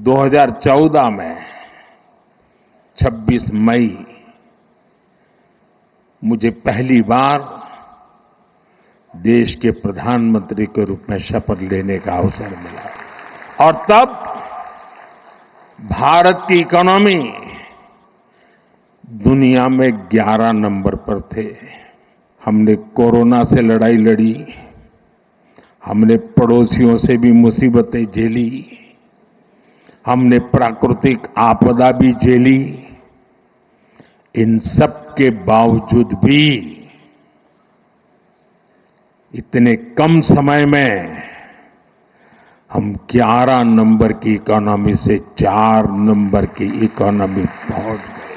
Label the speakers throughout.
Speaker 1: 2014 में 26 मई मुझे पहली बार देश के प्रधानमंत्री के रूप में शपथ लेने का अवसर मिला और तब भारत की इकोनॉमी दुनिया में 11 नंबर पर थे। हमने कोरोना से लड़ाई लड़ी, हमने पड़ोसियों से भी मुसीबतें झेली, हमने प्राकृतिक आपदा भी झेली। इन सब के बावजूद भी इतने कम समय में हम 11 नंबर की इकोनॉमी से 4 नंबर की इकोनॉमी पहुंच गए,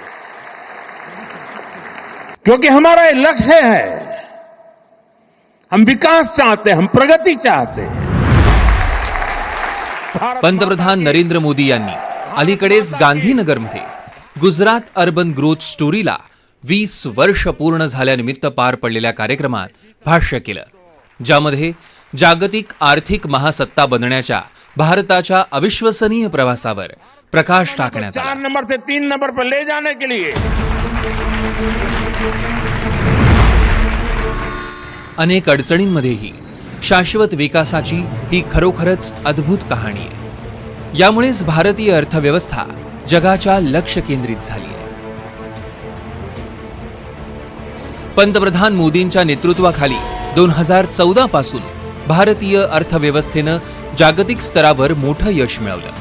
Speaker 1: क्योंकि हमारा ये लक्ष्य है। हम विकास चाहते हैं, हम प्रगती चाहते हैं।
Speaker 2: पंतप्रधान नरेंद्र मोदी यांनी अलीकडेच गांधीनगरमध्ये गुजरात अर्बन ग्रोथ स्टोरीला 20 वर्ष पूर्ण झाल्यानिमित्त पार पडलेल्या कार्यक्रमात भाष्य केलं, ज्यामध्ये जागतिक आर्थिक महासत्ता बनण्याच्या भारताच्या अविश्वसनीय प्रवासावर प्रकाश टाकण्यात आला।
Speaker 1: 4 नंबर से 3 नंबर पर ले जाने के लिए
Speaker 2: अनेक अडचणींमध्येही शाश्वत विकासाची ही खरोखरच अद्भुत कहाणी आहे। यामुळेच भारतीय अर्थव्यवस्था जगाच्या लक्ष केंद्रित झाली आहे। पंतप्रधान मोदींच्या नेतृत्वाखाली 2014 पासून भारतीय अर्थव्यवस्थेनं जागतिक स्तरावर मोठं यश मिळवलं।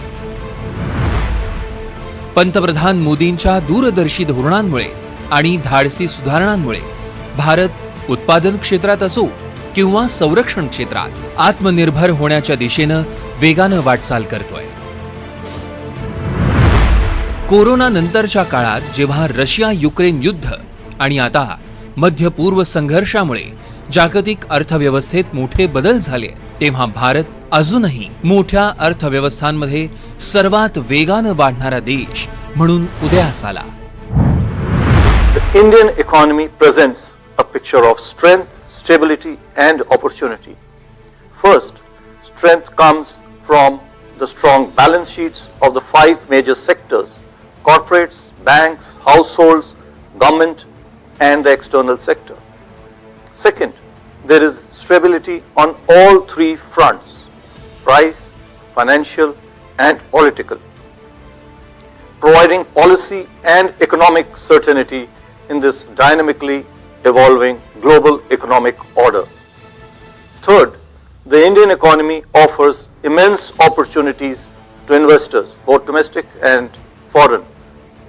Speaker 2: पंतप्रधान मोदींच्या दूरदर्शी धोरणांमुळे आणि धाडसी सुधारणांमुळे भारत उत्पादन क्षेत्रात असो किंवा संरक्षण क्षेत्रात आत्मनिर्भर होण्याच्या दिशेनं वेगानं वाटचाल करतोय। कोरोना नंतरच्या काळात जेव्हा रशिया युक्रेन युद्ध आणि आता मध्य पूर्व संघर्षामुळे जागतिक अर्थव्यवस्थेत मोठे बदल झाले, तेव्हा भारत अजूनही मोठ्या अर्थव्यवस्थांमध्ये सर्वात वेगानं वाढणारा देश म्हणून उदयास आला।
Speaker 3: The Indian economy presents a picture of strength, stability and opportunity. First, strength comes from the strong balance sheets of the 5 major sectors: corporates, banks, households, government and the external sector. Second, there is stability on all 3 fronts: price, financial and political, providing policy and economic certainty in this dynamically evolving global economic order. Third, the Indian economy offers immense opportunities to investors, both domestic and foreign,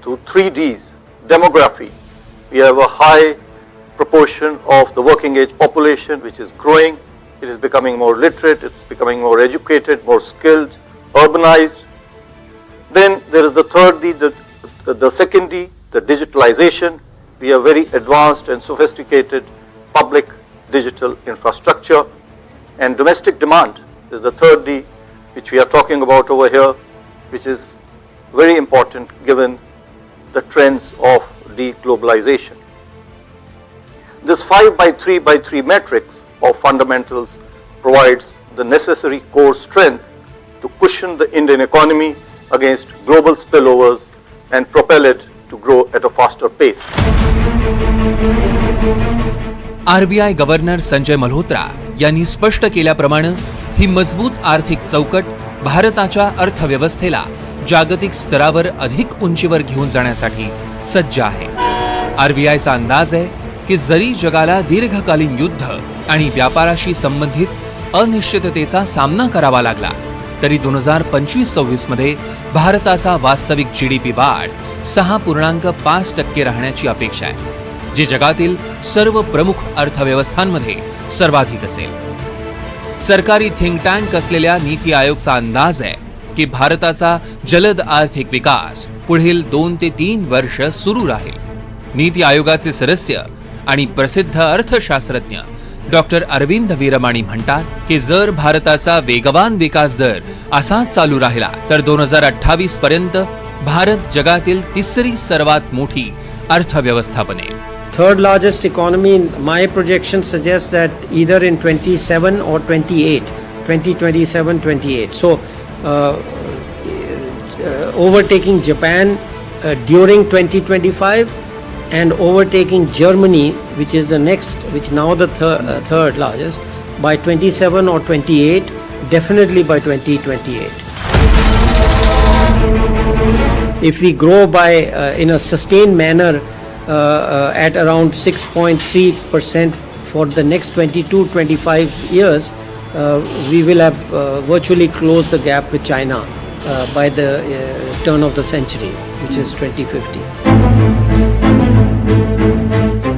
Speaker 3: through 3 Ds: demography. We have a high proportion of the working age population which is growing. It is becoming more literate, it's becoming more educated, more skilled, urbanized. Then there is the third D, the second D, the digitalization. We have very advanced and sophisticated public digital infrastructure. And domestic demand is the third D, which we are talking about over here, which is very important given the trends of deglobalization. This 5x3x3 matrix of fundamentals provides the necessary core strength to cushion the Indian economy against global spillovers and propel it to grow at a faster pace.
Speaker 2: RBI governor Sanjay Malhotra यांनी स्पष्ट केल्याप्रमाणे ही मजबूत आर्थिक चौकट भारताच्या अर्थव्यवस्थेला जागतिक स्तरावर अधिक उंचीवर घेऊन जाण्यासाठी सज्ज आहे। आरबीआयचा अंदाज आहे की जरी जगाला दीर्घकालीन युद्ध आणि व्यापाराशी संबंधित अनिश्चिततेचा सामना करावा लागला, तरी 2025-26 मध्ये भारताचा वास्तविक जीडीपी वाढ 6.5% राहण्याची अपेक्षा आहे, जे जगातील सर्व प्रमुख अर्थव्यवस्थांमध्ये सर्वाधिक असेल। सरकारी थिंक टँक असलेल्या नीती आयोगचा अंदाज आहे की भारताचा जलद आर्थिक विकास पुढील 2 ते 3 वर्ष सुरू राहील। नीती आयोगाचे सदस्य आणि प्रसिद्ध अर्थशास्त्रज्ञ डॉक्टर अरविंद वीरमाणी म्हणतात की जर भारताचा वेगवान विकास दर असाच चालू राहिला तर 2028 पर्यंत भारत जगातील 3री सर्वात मोठी अर्थव्यवस्था बनेल।
Speaker 4: Third largest economy, my projection suggests that either in 27 or 28, 2027-28. So overtaking Japan during 2025 and overtaking Germany, which is the next, which now the third largest, by 27 or 28, definitely by 2028. If we grow by in a sustained manner at around 6.3% for the next 22-25 years, we will have virtually closed the gap with China by the turn of the century, which is 2050.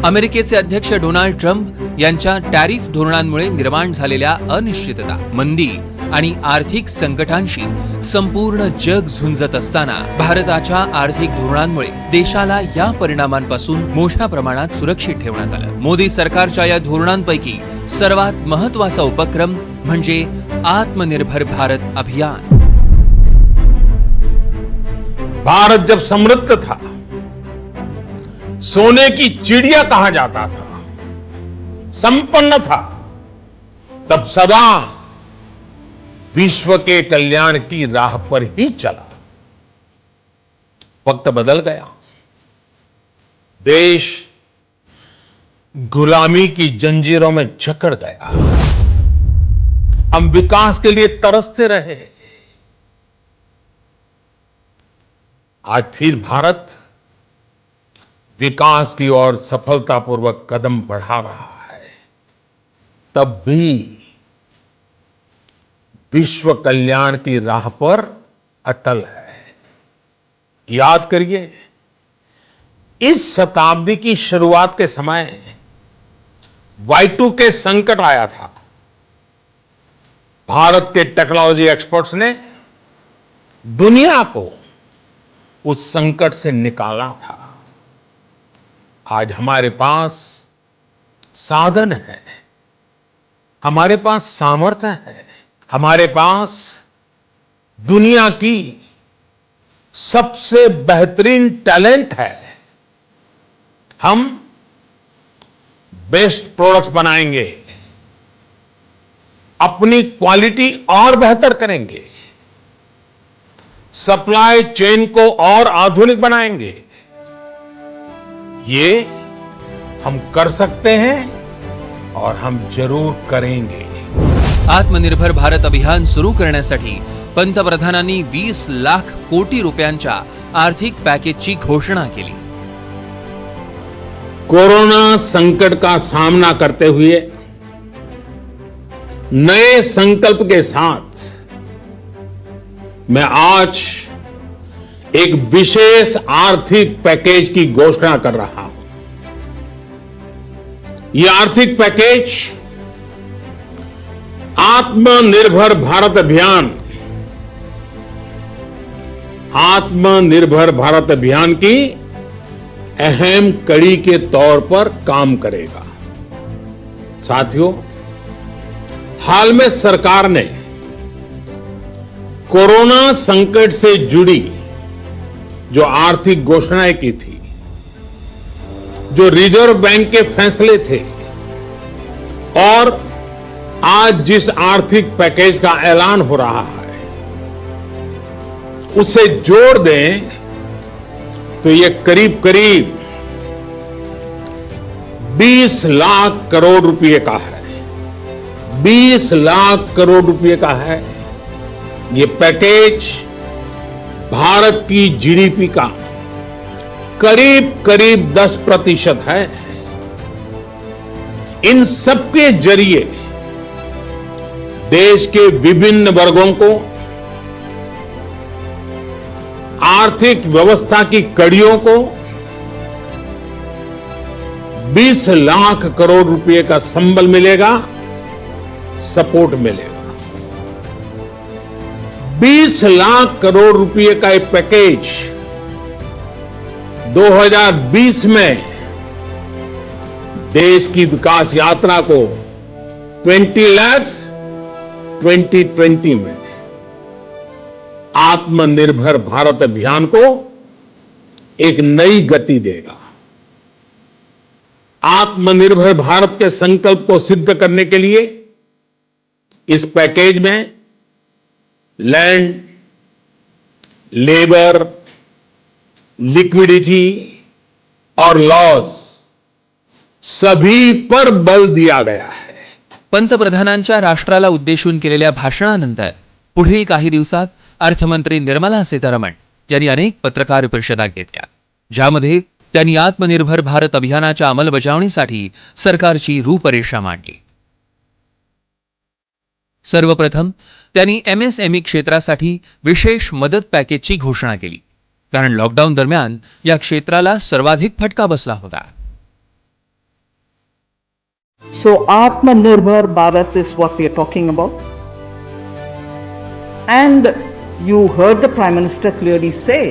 Speaker 2: अमेरिकेचे अध्यक्ष Donald Trump यांच्या tariff धोरणांमुळे निर्माण झालेल्या अनिश्चितता, मंदी आणि आर्थिक संकटांशी संपूर्ण जग झुंजत असताना भारताच्या आर्थिक धोरणांमुळे देशाला या परिणामांपासून मोठ्या प्रमाणात सुरक्षित ठेवण्यात आलं. मोदी सरकारच्या या धोरणांपैकी सर्वात महत्त्वाचा उपक्रम म्हणजे आत्मनिर्भर भारत अभियान.
Speaker 1: भारत जब समृद्ध था, सोने की चिड़िया कहा जाता था, संपन्न था, तब सदा विश्व के कल्याण की राह पर ही चला. वक्त बदल गया, देश गुलामी की जंजीरों में जकड़ गया. हम विकास के लिए तरसते रहे. आज फिर भारत विकास की ओर सफलतापूर्वक कदम बढ़ा रहा है. तब भी विश्व कल्याण की राह पर अटल है. याद करिए, इस शताब्दी की शुरुआत के समय Y2K संकट आया था. भारत के टेक्नोलॉजी एक्सपर्ट्स ने दुनिया को उस संकट से निकाला था. आज हमारे पास साधन है, हमारे पास सामर्थ्य है, हमारे पास दुनिया की सबसे बेहतरीन टैलेंट है. हम बेस्ट प्रोडक्ट्स बनाएंगे, अपनी क्वालिटी और बेहतर करेंगे, सप्लाई चेन को और आधुनिक बनाएंगे. ये हम कर सकते हैं और हम जरूर करेंगे.
Speaker 2: आत्मनिर्भर भारत अभियान सुरू करण्यासाठी पंतप्रधानांनी 20 लाख कोटी रुपयांच्या आर्थिक पॅकेजची घोषणा केली.
Speaker 1: कोरोना संकट का सामना करते हुए नए संकल्प के साथ मैं आज एक विशेष आर्थिक पैकेज की घोषणा कर रहा हूं. यह आर्थिक पैकेज आत्मनिर्भर भारत अभियान, आत्मनिर्भर भारत अभियान की अहम कड़ी के तौर पर काम करेगा. साथियों, हाल में सरकार ने कोरोना संकट से जुड़ी जो आर्थिक घोषणाएं की थी, जो रिजर्व बैंक के फैसले थे और आज जिस आर्थिक पैकेज का ऐलान हो रहा है, उसे जोड़ दें तो ये करीब करीब 20 लाख करोड़ रुपए का है. 20 लाख करोड़ रुपए का है. ये पैकेज भारत की जीडीपी का करीब करीब 10% है. इन सबके जरिए देश के विभिन्न वर्गों को आर्थिक व्यवस्था की कड़ियों को 20 लाख करोड़ रुपए का संबल मिलेगा, सपोर्ट मिलेगा. 20 लाख करोड़ रुपए का एक पैकेज 2020 में देश की विकास यात्रा को 20 लाख 2020 में आत्मनिर्भर भारत अभियान को एक नई गति देगा. आत्मनिर्भर भारत के संकल्प को सिद्ध करने के लिए इस पैकेज में लैंड, लेबर, लिक्विडिटी और लॉस सभी पर बल दिया गया है.
Speaker 2: पंतप्रधानांच्या राष्ट्राला उद्देशून केलेल्या भाषणानंतर पुढील काही दिवसात अर्थमंत्री निर्मला सीतारामन यांनी अनेक पत्रकार परिषदा घेतल्या, ज्यामध्ये त्यांनी आत्मनिर्भर भारत अभियानाच्या अंमलबजावणीसाठी सरकारची रूपरेषा मांडली. सर्वप्रथम त्यांनी MSME क्षेत्रासाठी विशेष मदत पॅकेजची घोषणा केली, कारण लॉकडाऊन दरम्यान या क्षेत्राला सर्वाधिक फटका बसला होता.
Speaker 5: So Atmanirbhar Bharat is what we are talking about. And you heard the Prime Minister clearly say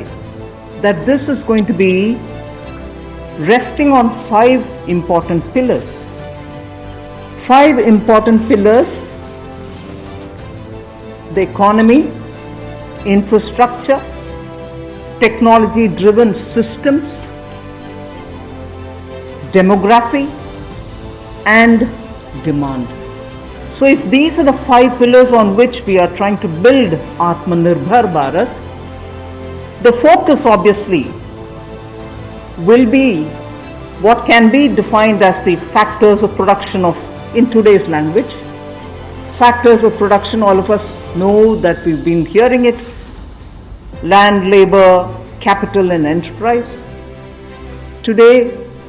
Speaker 5: that this is going to be resting on 5 important pillars. 5 important pillars: the economy, infrastructure, technology-driven systems, demography, and demand. So if these are the 5 pillars on which we are trying to build Atmanirbhar Bharat, the focus obviously will be what can be defined as the factors of production of, in today's language, factors of production. All of us know that we've been hearing it: land, labor, capital and enterprise. Today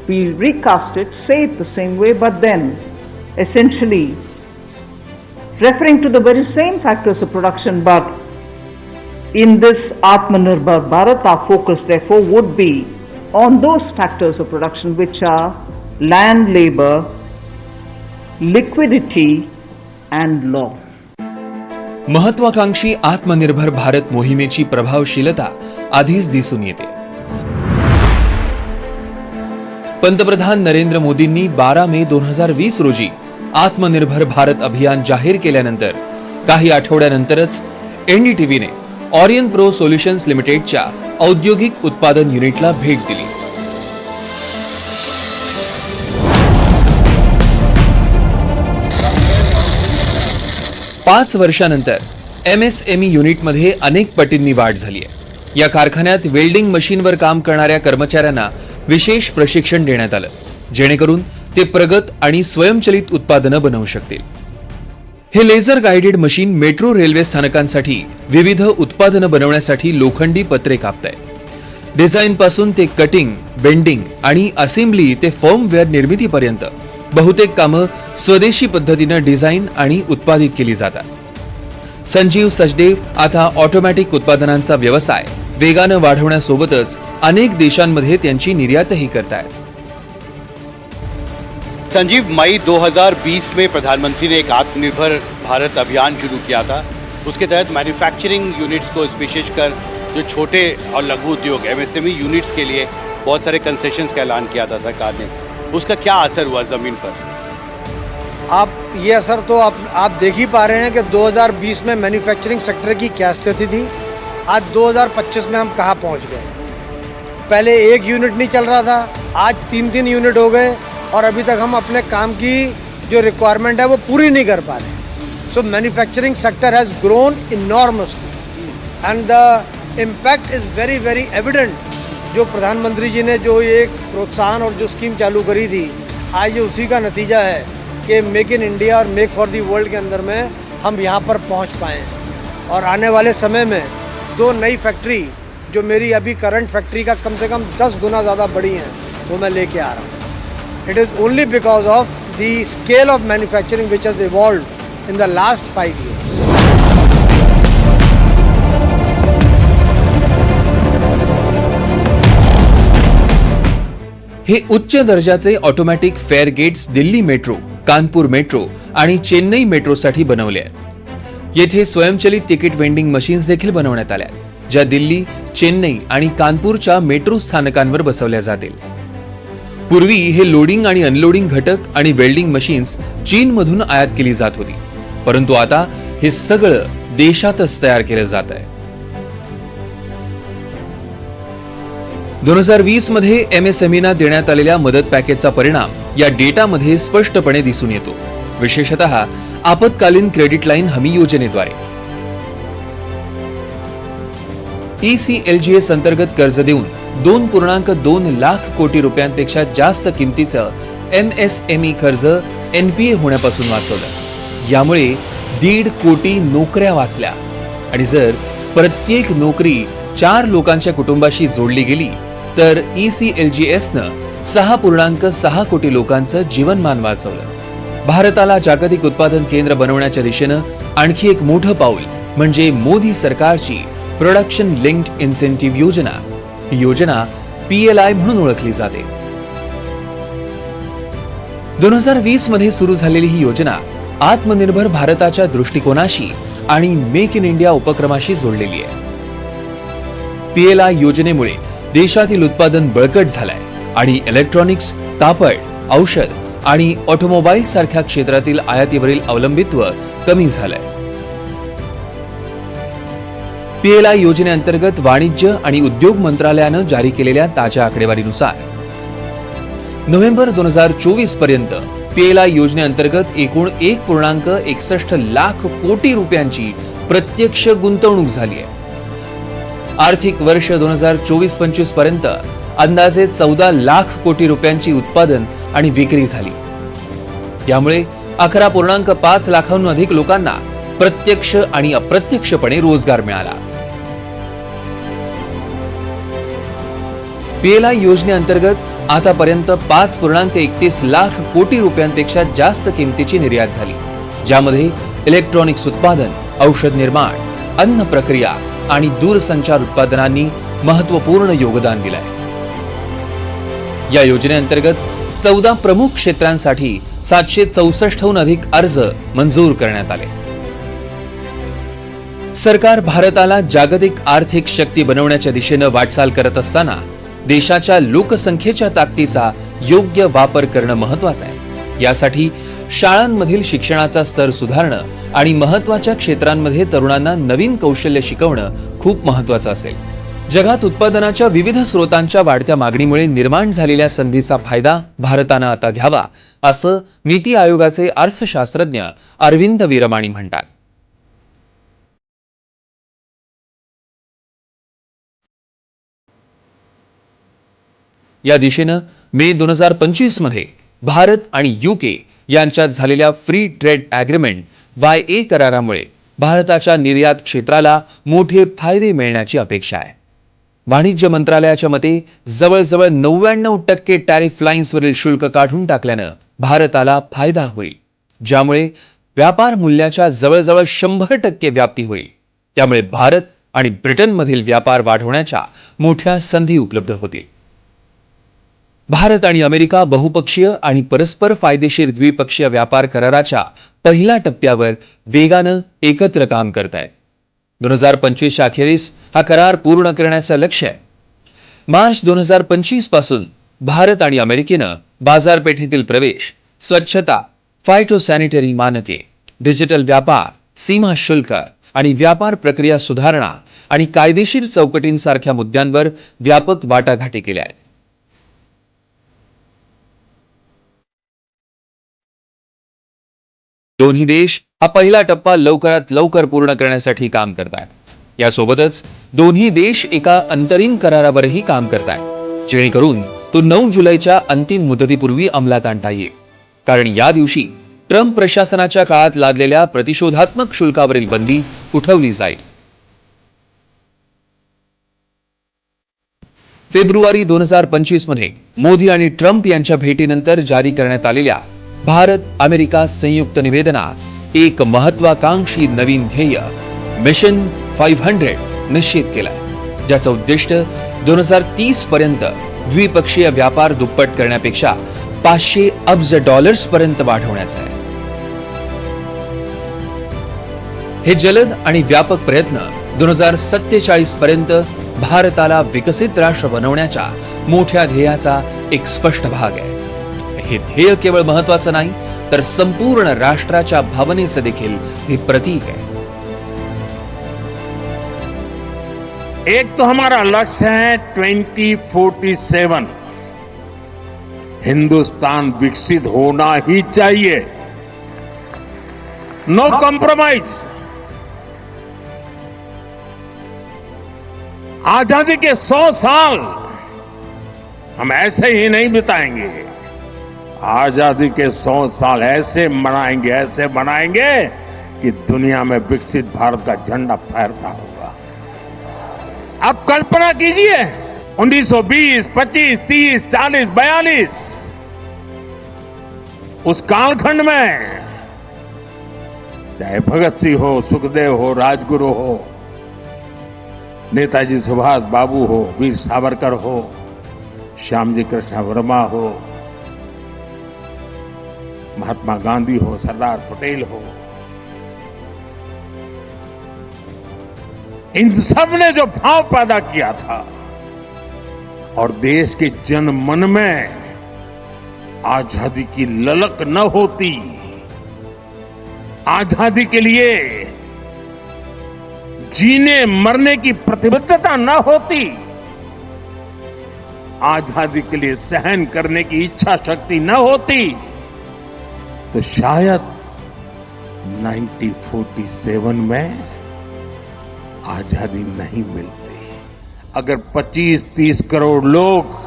Speaker 5: we recast it, say it the same way, but then essentially referring to the very same factors of production, but in this Atmanirbhar Bharat, our focus therefore would be on those factors of production which are land, labor, liquidity and law.
Speaker 2: महत्वाकांक्षी आत्मनिर्भर भारत मोहिमेची प्रभावशीलता आधीच दिसून येते. पंतप्रधान नरेंद्र मोदींनी 12 मे 2020 रोजी आत्मनिर्भर भारत अभियान जाहीर केल्यानंतर काही आठवड्यानंतरच NDTVने ऑरियन प्रो सोल्युशन्स लिमिटेडच्या औद्योगिक उत्पादन युनिटला भेट दिली. पाच वर्षानंतर MSME युनिटमध्ये अनेक पटींनी वाढ झाली आहे. या कारखान्यात वेल्डिंग मशीनवर काम करणाऱ्या कर्मचाऱ्यांना विशेष प्रशिक्षण देण्यात आलं, जेणेकरून ते प्रगत आणि स्वयंचलित उत्पादनं बनवू शकतील. हे laser guided machine metro railway स्थानकांसाठी विविध उत्पादनं बनवण्यासाठी लोखंडी पत्रे कापतंय. डिझाईन पासून ते कटिंग, बेंडिंग आणि असेंब्ली ते फर्मवेअर निर्मितीपर्यंत बहुतेक कामं स्वदेशी पद्धतीनं डिझाईन आणि उत्पादित केली जातात. संजीव सचदेव आता ऑटोमॅटिक उत्पादनांचा व्यवसाय वेगानं वाढवण्यासोबतच अनेक देशांमध्ये त्यांची निर्यातही करतायत.
Speaker 6: संजीव, मई 2020 में प्रधानमंत्री ने एक आत्मनिर्भर भारत अभियान शुरू किया था. उसके तहत मैन्युफैक्चरिंग यूनिट्स को विशेषकर जो छोटे और लघु उद्योग MSME यूनिट्स के लिए बहुत सारे कंसेशंस का ऐलान किया था सरकार ने. उसका क्या असर हुआ ज़मीन पर?
Speaker 7: आप ये असर तो आप देख ही पा रहे हैं कि 2020 में मैन्युफैक्चरिंग सेक्टर की क्या स्थिति थी. आज 2025 में हम कहाँ पहुँच गए. पहले एक यूनिट नहीं चल रहा था, आज 3-3 यूनिट हो गए और अभी तक हम अपने काम की जो रिक्वायरमेंट है वो पूरी नहीं कर पा रहे. So manufacturing sector has grown enormously end the impact is very very evident. जो प्रधानमंत्री जी ने जो एक प्रोत्साहन और जो स्कीम चालू करी थी, आज ये उसी का नतीजा है कि मेक इन इंडिया और मेक फॉर दी वर्ल्ड के अंदर में हम यहाँ पर पहुँच पाएँ. और आने वाले समय में 2 नई फैक्ट्री जो मेरी अभी करंट फैक्ट्री का कम से कम 10 गुना ज़्यादा बड़ी हैं, वो मैं लेके आ रहा हूँ. It is only because of the scale of manufacturing which has evolved in the last 5 years.
Speaker 2: हे उच्च दर्जाचे automatic fare gates Delhi metro, Kanpur metro आणि चेन्नई मेट्रोसाठी बनवले आहेत. येथे स्वयंचलित तिकीट वेंडिंग मशीन्स देखील बनवण्यात आल्या, ज्या दिल्ली, चेन्नई आणि कानपूरच्या मेट्रो स्थानकांवर बसवल्या जातील. पूर्वी हे लोडिंग आणि अनलोडिंग घटक आणि वेल्डिंग मशीन्स चीनमधून आयात केली जात होती, परंतु आता हे सगळं देशातच तयार केलं जात आहे. 2020 मध्ये MSMEना देण्यात आलेल्या मदत पॅकेजचा परिणाम या डेटामध्ये स्पष्टपणे दिसून येतो, विशेषतः आपत्कालीन क्रेडिट लाईन हमी योजनेद्वारे. ECLGS अंतर्गत कर्ज देऊन 2.2 लाख कोटी रुपयांपेक्षा जास्त किमतीचं MSME कर्ज NPA होण्यापासून वाचवलं. यामुळे 1.5 कोटी नोकऱ्या वाचल्या आणि जर प्रत्येक नोकरी 4 लोकांच्या कुटुंबाशी जोडली गेली तर ECLGSनं 6.6 कोटी लोकांचं जीवनमान वाचवलं. भारताला जागतिक उत्पादन केंद्र बनवण्याच्या दिशेनं आणखी एक मोठं पाऊल म्हणजे मोदी सरकारची प्रोडक्शन लिंक्ड इन्सेंटिव्ह योजना. ही योजना PLI म्हणून ओळखली जाते. 2020 मध्ये सुरू झालेली ही योजना आत्मनिर्भर भारताच्या दृष्टिकोनाशी आणि मेक इन इंडिया उपक्रमाशी जोडलेली आहे. PLI योजनेमुळे देशातील उत्पादन बळकट झालंय आणि इलेक्ट्रॉनिक्स, कापड, औषध आणि ऑटोमोबाईल सारख्या क्षेत्रातील आयातीवरील अवलंबित्व कमी झालंय. PLI योजनेअंतर्गत वाणिज्य आणि उद्योग मंत्रालयानं जारी केलेल्या ताज्या आकडेवारीनुसार नोव्हेंबर 2024 पर्यंत PLI योजनेअंतर्गत एकूण 1.61 लाख कोटी रुपयांची प्रत्यक्ष गुंतवणूक झाली आहे. आर्थिक वर्ष 2024-25 पर्यंत अंदाजे 14 लाख कोटी रुपयांची उत्पादन आणि विक्री झाली. यामुळे 11.5 लाखांहून अधिक लोकांना प्रत्यक्ष आणि अप्रत्यक्षपणे रोजगार मिळाला. PLI योजनेअंतर्गत आतापर्यंत 5.31 लाख कोटी रुपयांपेक्षा जास्त किमतीची निर्यात झाली, ज्यामध्ये इलेक्ट्रॉनिक्स उत्पादन, औषध निर्माण, अन्न प्रक्रिया आणि दूरसंचार उत्पादनांनी महत्त्वपूर्ण योगदान दिलंय. या योजनेअंतर्गत 14 प्रमुख क्षेत्रांसाठी 764हून अधिक अर्ज मंजूर करण्यात आले. सरकार भारताला जागतिक आर्थिक शक्ती बनवण्याच्या दिशेनं वाटचाल करत असताना देशाच्या लोकसंख्येच्या ताकदीचा योग्य वापर करणं महत्त्वाचं आहे. यासाठी शाळांमधील शिक्षणाचा स्तर सुधारणं आणि महत्त्वाच्या क्षेत्रांमध्ये तरुणांना नवीन कौशल्य शिकवणं खूप महत्त्वाचं असेल. जगात उत्पादनाच्या विविध स्रोतांच्या वाढत्या मागणीमुळे निर्माण झालेल्या संधीचा फायदा भारतानं आता घ्यावा, असं नीती आयोगाचे अर्थशास्त्रज्ञ अरविंद वीरमाणी म्हणतात. या दिशेनं मे 2025 मध्ये भारत आणि UK यांच्यात झालेल्या फ्री ट्रेड ॲग्रीमेंट YA करारामुळे भारताच्या निर्यात क्षेत्राला मोठे फायदे मिळण्याची अपेक्षा आहे. वाणिज्य मंत्रालयाच्या मते जवळजवळ 99% टॅरिफ लाईन्सवरील शुल्क काढून टाकल्यानं भारताला फायदा होईल, ज्यामुळे व्यापार मूल्याच्या जवळजवळ 100% व्याप्ती होईल. त्यामुळे भारत आणि ब्रिटनमधील व्यापार वाढवण्याच्या मोठ्या संधी उपलब्ध होतील. भारत आणि अमेरिका बहुपक्षीय आणि परस्पर फायदेशीर द्विपक्षीय व्यापार कराराच्या पहिल्या टप्प्यावर वेगानं एकत्र काम करत आहेत. 2025 अखेरीस हा करार पूर्ण करण्याचं लक्ष्य आहे. मार्च 2025 पासून भारत आणि अमेरिकेनं बाजारपेठेतील प्रवेश, स्वच्छता, फायटोसॅनिटरी मानके, डिजिटल व्यापार, सीमा शुल्क आणि व्यापार प्रक्रिया सुधारणा आणि कायदेशीर चौकटींसारख्या मुद्द्यांवर व्यापक वाटाघाटी केल्या आहेत. दोन्ही देश हा पहिला टप्पा लवकरात लवकर पूर्ण करण्यासाठी काम करतात. यासोबतच दोन्ही देश एका अंतरिम करारावरही काम करतात, जेणेकरून तो 9 जुलैच्या अंतिम मुदतीपूर्वी अंमलात आणता येईल. कारण या दिवशी ट्रम्प प्रशासनाच्या काळात लादलेल्या प्रतिशोधात्मक शुल्कावरील बंदी उठवली जाईल. फेब्रुवारी 2025 मध्ये मोदी आणि ट्रम्प यांच्या भेटीनंतर जारी करण्यात आलेल्या भारत अमेरिका संयुक्त निवेदनात एक महत्वाकांक्षी नवीन ध्येय मिशन 500 निश्चित केलं, ज्याचं उद्दिष्ट 2030 पर्यंत द्विपक्षीय व्यापार दुप्पट करण्यापेक्षा $500 अब्ज पर्यंत वाढवण्याचं आहे. हे जलद आणि व्यापक प्रयत्न 2047 पर्यंत भारताला विकसित राष्ट्र बनवण्याच्या मोठ्या ध्येयाचा एक स्पष्ट भाग आहे. हे ध्येय केवळ महत्वाचं नाही, तर संपूर्ण राष्ट्राच्या भावनेचं देखील हे प्रतीक आहे.
Speaker 1: एक तो हमारा लक्ष्य है 2047 हिंदुस्तान विकसित होना ही चाहिए, नो कॉम्प्रोमाइज. आजादी के 100 साल हम ऐसे ही नहीं बिताएंगे। आजादी के 100 साल ऐसे मनाएंगे कि दुनिया में विकसित भारत का झंडा फहरता होगा। अब कल्पना कीजिए 1920, 25, 30, 40, 42 उस कालखंड में चाहे भगत सिंह हो, सुखदेव हो, राजगुरु हो, नेताजी सुभाष बाबू हो, वीर सावरकर हो, श्यामजी कृष्ण वर्मा हो, महात्मा गांधी हो, सरदार पटेल हो, इन सब ने जो भाव पैदा किया था और देश के जन मन में आजादी की ललक न होती, आजादी के लिए जीने मरने की प्रतिबद्धता न होती, आजादी के लिए सहन करने की इच्छा शक्ति न होती, तो शायद 1947 में आजादी नहीं मिलती। अगर 25-30 करोड़ लोग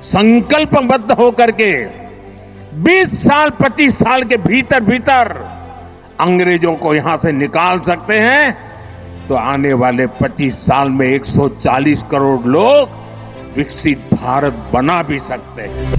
Speaker 1: संकल्पबद्ध होकर के 20 साल 25 साल के भीतर अंग्रेजों को यहां से निकाल सकते हैं, तो आने वाले 25 साल में 140 करोड़ लोग विकसित भारत बना भी सकते हैं।